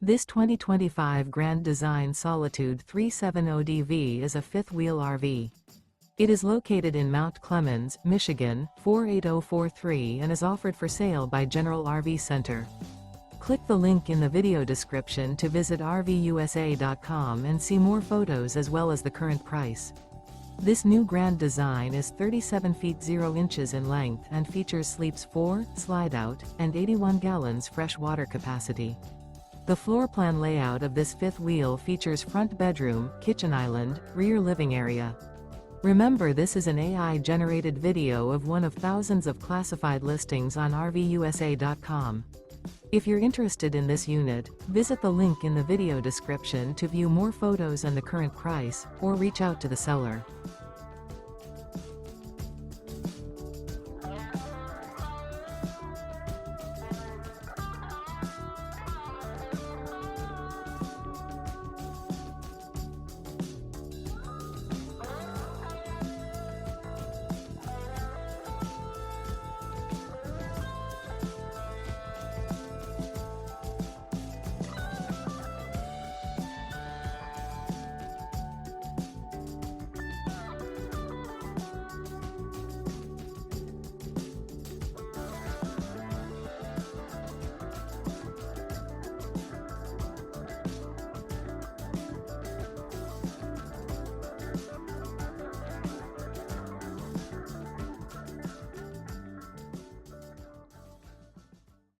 This 2025 Grand Design Solitude 370DV is a fifth-wheel RV. It is located in Mount Clemens, Michigan, 48043 and is offered for sale by General RV Center. Click the link in the video description to visit RVUSA.com and see more photos as well as the current price. This new Grand Design is 37 feet 0 inches in length and features sleeps 4, Slideout, and 81 gallons fresh water capacity. The floor plan layout of this fifth wheel features front bedroom, kitchen island, rear living area. Remember, this is an AI-generated video of one of thousands of classified listings on RVUSA.com. If you're interested in this unit, visit the link in the video description to view more photos and the current price, or reach out to the seller.